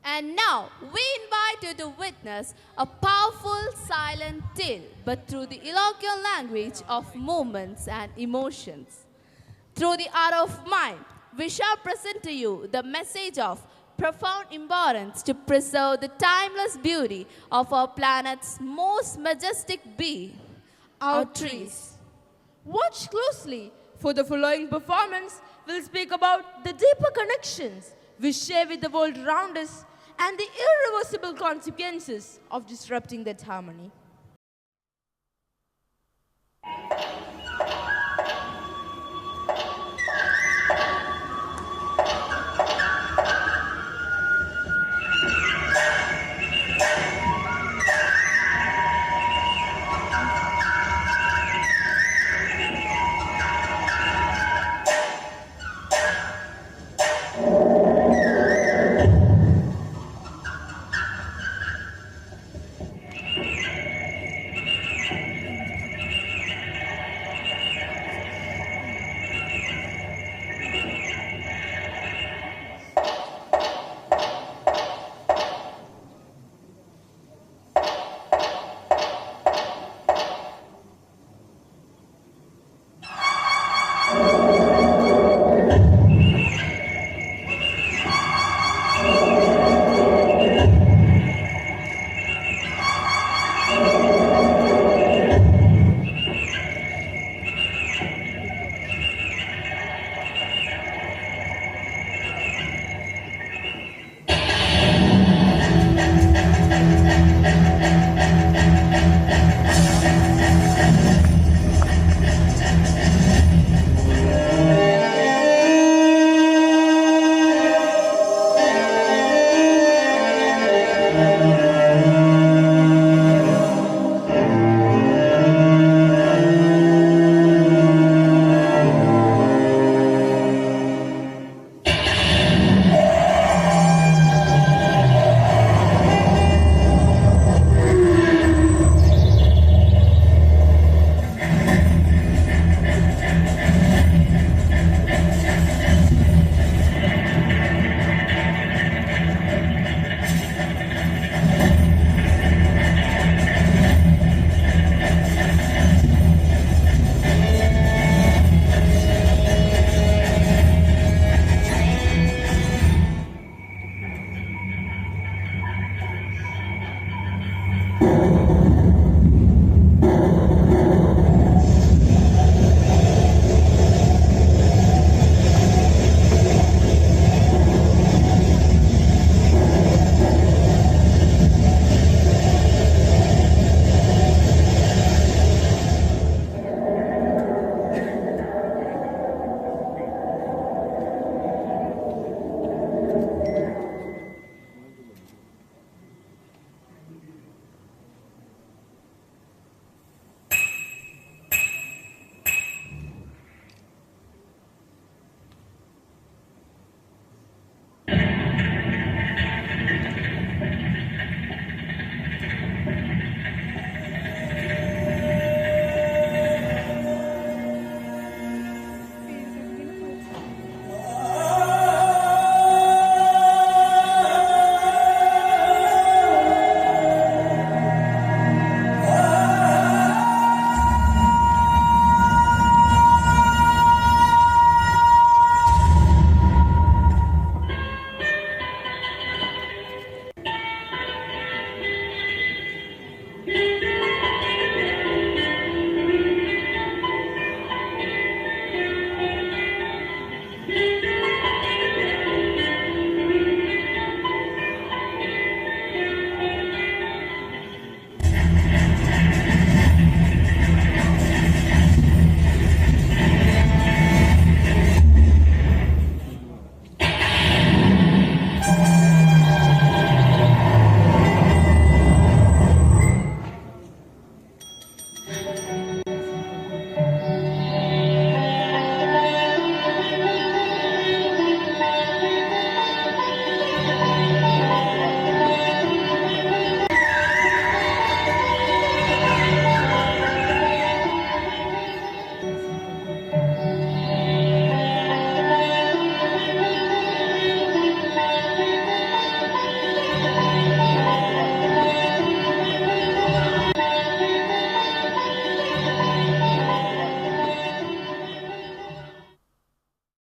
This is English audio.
And now we invite you to witness a powerful silent tale, but through the eloquent language of movements and emotions. Through the art of mind, we shall present to you the message of profound importance to preserve the timeless beauty of our planet's most majestic being, our trees. Watch closely, for the following performance will speak about the deeper connections we share with the world around us and the irreversible consequences of disrupting that harmony.